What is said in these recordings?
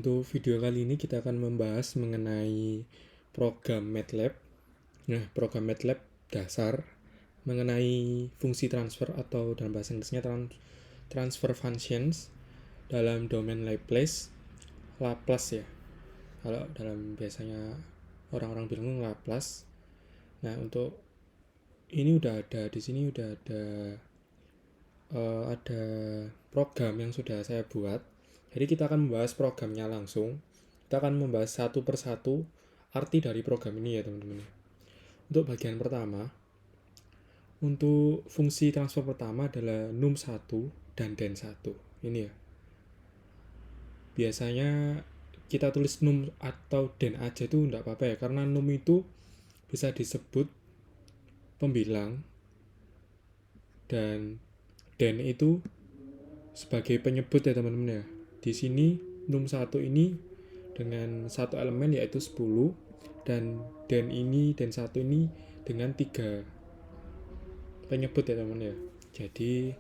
Untuk video kali ini kita akan membahas mengenai program MATLAB. Nah, program MATLAB dasar mengenai fungsi transfer atau dalam bahasa Inggrisnya transfer functions dalam domain Laplace ya. Kalau dalam biasanya orang-orang bilang Laplace. Nah, untuk ini udah ada di sini udah ada program yang sudah saya buat. Jadi kita akan membahas programnya langsung. Kita akan membahas satu persatu arti dari program ini ya teman-teman. Untuk bagian pertama, untuk fungsi transfer pertama adalah num1 dan den1. Ini ya. Biasanya kita tulis num atau den aja itu enggak apa-apa ya, karena num itu bisa disebut pembilang dan den itu sebagai penyebut ya teman-teman ya. Di sini num1 ini dengan satu elemen yaitu 10 dan den1 ini dengan 3 penyebut ya teman-teman ya. Jadi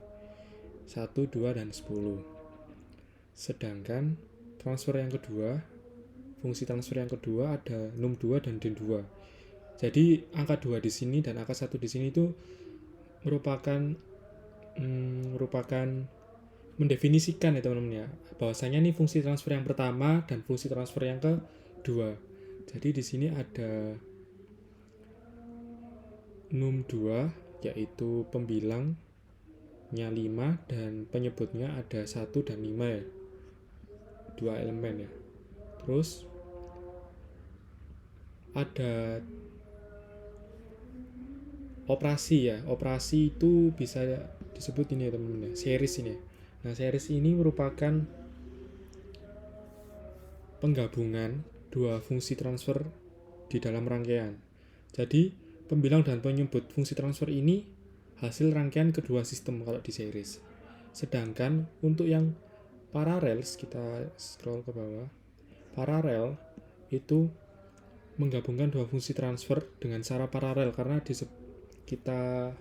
1, 2 dan 10. Sedangkan transfer yang kedua, fungsi transfer yang kedua ada num2 dan den2. Jadi angka 2 di sini dan angka 1 di sini itu merupakan mendefinisikan ya teman-teman ya, bahwasanya ini fungsi transfer yang pertama dan fungsi transfer yang kedua. Jadi di sini ada num2 yaitu pembilangnya 5 dan penyebutnya ada 1 dan 5 ya. 2 elemen ya. Terus ada operasi ya. Operasi itu bisa disebut ini ya teman-teman ya, series ini ya. Nah, series ini merupakan penggabungan dua fungsi transfer di dalam rangkaian. Jadi, pembilang dan penyebut fungsi transfer ini hasil rangkaian kedua sistem kalau di series. Sedangkan untuk yang paralel, kita scroll ke bawah. Paralel itu menggabungkan dua fungsi transfer dengan cara paralel karena kita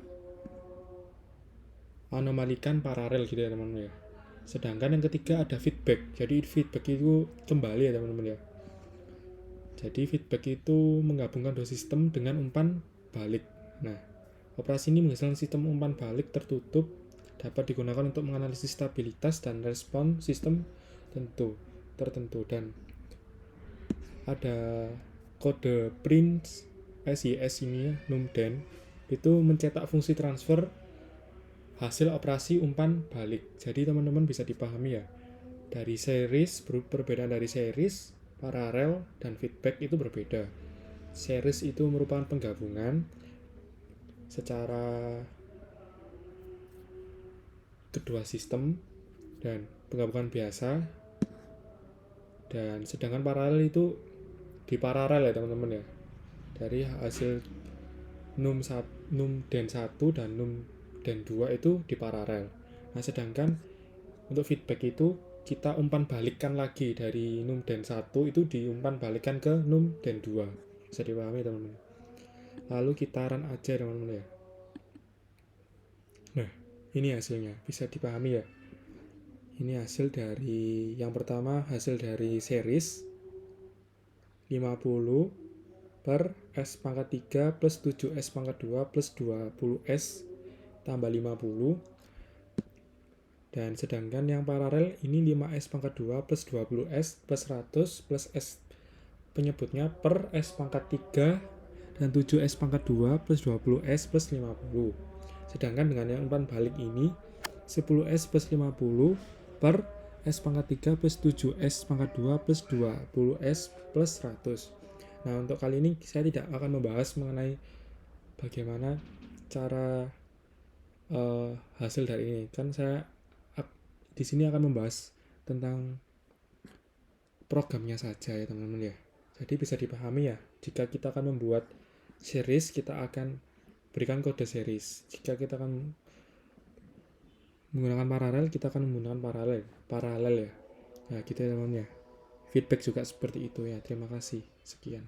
anomalikan paralel gitu ya teman-teman ya. Sedangkan yang ketiga ada feedback. Jadi feedback itu kembali ya teman-teman ya. Jadi feedback itu menggabungkan dua sistem dengan umpan balik. Nah, operasi ini menghasilkan sistem umpan balik tertutup dapat digunakan untuk menganalisis stabilitas dan respon sistem tertentu dan ada kode print SYS ini ya, num-den itu mencetak fungsi transfer hasil operasi umpan balik. Jadi teman-teman bisa dipahami ya, dari series, perbedaan dari series, paralel, dan feedback itu berbeda. Series itu merupakan penggabungan secara kedua sistem dan penggabungan biasa, dan sedangkan paralel itu di paralel ya teman-teman ya, dari hasil num den1 dan num den2 itu di paralel. Nah, sedangkan untuk feedback itu kita umpan balikkan lagi dari num den1 itu diumpan balikkan ke num den2. Bisa dipahami teman-teman. Lalu kita run aja teman-teman ya. Nah, ini hasilnya, bisa dipahami ya. Ini hasil dari yang pertama, hasil dari series 50 per S pangkat 3 plus 7S pangkat 2 plus 20S tambah 50. Dan sedangkan yang paralel ini 5S pangkat 2 plus 20S plus 100 plus S penyebutnya per S pangkat 3 dan 7S pangkat 2 plus 20S plus 50. Sedangkan dengan yang umpan balik ini 10S plus 50 per S pangkat 3 plus 7S pangkat 2 plus 20S plus 100. Nah, untuk kali ini saya tidak akan membahas mengenai bagaimana cara hasil dari ini. Kan saya di sini akan membahas tentang programnya saja ya teman-teman ya. Jadi bisa dipahami ya, jika kita akan membuat series, kita akan berikan kode series. Jika kita akan menggunakan paralel, kita akan menggunakan paralel ya. Nah, gitu ya teman-teman ya. Feedback juga seperti itu ya. Terima kasih. Sekian.